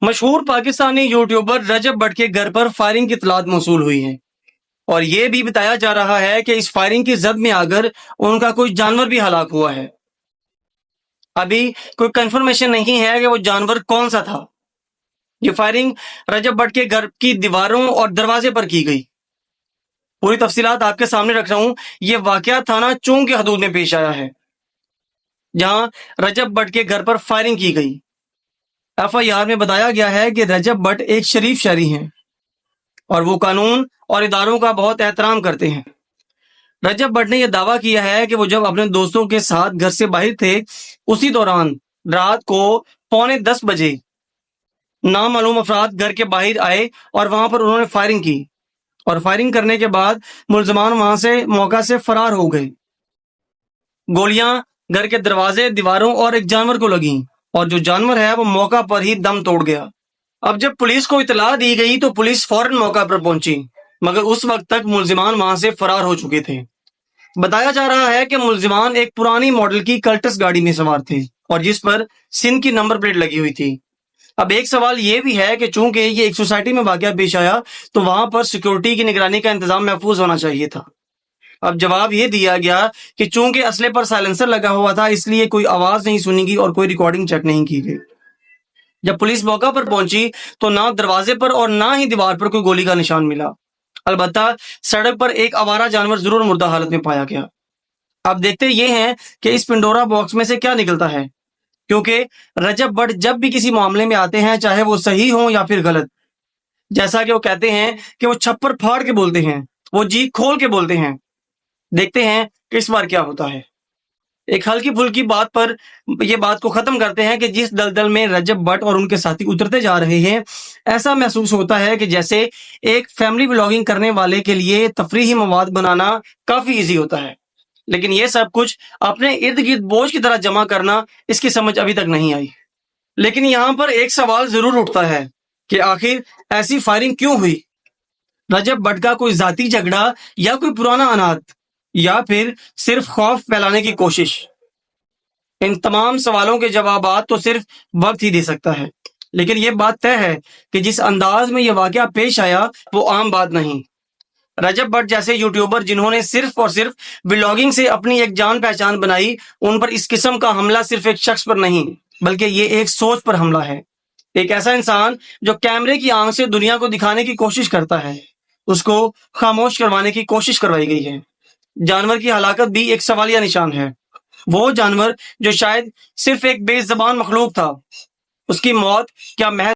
مشہور Pakistani YouTuber Recep but کے گھر پر فائرنگ کی اطلاعات موصول ہوئی ہیں اور یہ بھی بتایا جا رہا ہے کہ اس فائرنگ کی زد میں آ کر ان کا کوئی جانور بھی ہلاک ہوا ہے۔ ابھی کوئی کنفرمیشن نہیں ہے کہ وہ جانور کون سا تھا۔ یہ فائرنگ رجب بٹ کے گھر کی دیواروں اور دروازے پر کی گئی۔ پوری تفصیلات آپ کے سامنے رکھ رہا ہوں۔ یہ واقعہ تھانہ چونگ کی حدود میں پیش آیا ہے جہاں رجب بٹ کے گھر پر فائرنگ کی گئی۔ FIR میں بتایا گیا ہے کہ رجب بٹ ایک شریف شہری ہیں اور وہ قانون اور اداروں کا بہت احترام کرتے ہیں۔ رجب بٹ نے یہ دعویٰ کیا ہے کہ وہ جب اپنے دوستوں کے ساتھ گھر سے باہر تھے اسی دوران رات کو 9:45 بجے نامعلوم افراد گھر کے باہر آئے اور وہاں پر انہوں نے فائرنگ کی اور فائرنگ کرنے کے بعد ملزمان وہاں سے موقع سے فرار ہو گئے۔ گولیاں گھر کے دروازے، دیواروں اور ایک جانور کو لگیں اور جو جانور ہے وہ موقع پر ہی دم توڑ گیا۔ اب جب پولیس کو اطلاع دی گئی تو پولیس فوراً موقع پر پہنچی، مگر اس وقت تک ملزمان وہاں سے فرار ہو چکے تھے۔ بتایا جا رہا ہے کہ ملزمان ایک پرانی ماڈل کی کلٹس گاڑی میں سوار تھے اور جس پر سندھ کی نمبر پلیٹ لگی ہوئی تھی۔ اب ایک سوال یہ بھی ہے کہ چونکہ یہ ایک سوسائٹی میں واقعہ پیش آیا تو وہاں پر سیکورٹی کی نگرانی کا انتظام محفوظ ہونا چاہیے تھا۔ اب جواب یہ دیا گیا کہ چونکہ اسلحے پر سائلنسر لگا ہوا تھا اس لیے کوئی آواز نہیں سنی گئی اور کوئی ریکارڈنگ چیک نہیں کی گئی۔ جب پولیس موقع پر پہنچی تو نہ دروازے پر اور نہ ہی دیوار پر کوئی گولی کا نشان ملا، البتہ سڑک پر ایک آوارہ جانور ضرور مردہ حالت میں پایا گیا۔ اب دیکھتے یہ ہیں کہ اس پنڈورا باکس میں سے کیا نکلتا ہے، کیونکہ رجب بٹ جب بھی کسی معاملے میں آتے ہیں چاہے وہ صحیح ہوں یا پھر غلط، جیسا کہ وہ کہتے ہیں کہ وہ چھپر پھاڑ کے بولتے ہیں، وہ جی کھول کے بولتے ہیں۔ دیکھتے ہیں کہ اس بار کیا ہوتا ہے۔ ایک ہلکی پھلکی بات پر یہ بات کو ختم کرتے ہیں کہ جس دلدل میں رجب بٹ اور ان کے ساتھی اترتے جا رہے ہیں ایسا محسوس ہوتا ہے کہ جیسے ایک فیملی ولاگنگ کرنے والے کے لیے تفریحی مواد بنانا کافی ایزی ہوتا ہے، لیکن یہ سب کچھ اپنے ارد گرد بوجھ کی طرح جمع کرنا اس کی سمجھ ابھی تک نہیں آئی۔ لیکن یہاں پر ایک سوال ضرور اٹھتا ہے کہ آخر ایسی فائرنگ کیوں ہوئی؟ رجب بٹ کا کوئی ذاتی جھگڑا یا کوئی پرانا انات یا پھر صرف خوف پھیلانے کی کوشش؟ ان تمام سوالوں کے جوابات تو صرف وقت ہی دے سکتا ہے، لیکن یہ بات طے ہے کہ جس انداز میں یہ واقعہ پیش آیا وہ عام بات نہیں۔ رجب بٹ جیسے یوٹیوبر جنہوں نے صرف اور صرف ولاگنگ سے اپنی ایک جان پہچان بنائی، ان پر اس قسم کا حملہ صرف ایک شخص پر نہیں بلکہ یہ ایک سوچ پر حملہ ہے۔ ایک ایسا انسان جو کیمرے کی آنکھ سے دنیا کو دکھانے کی کوشش کرتا ہے، اس کو خاموش کروانے کی کوشش کروائی گئی ہے۔ جانور کی ہلاکت بھی ایک سوالیہ نشان ہے۔ وہ جانور جو شاید صرف ایک بے زبان مخلوق تھا، اس کی موت کیا محض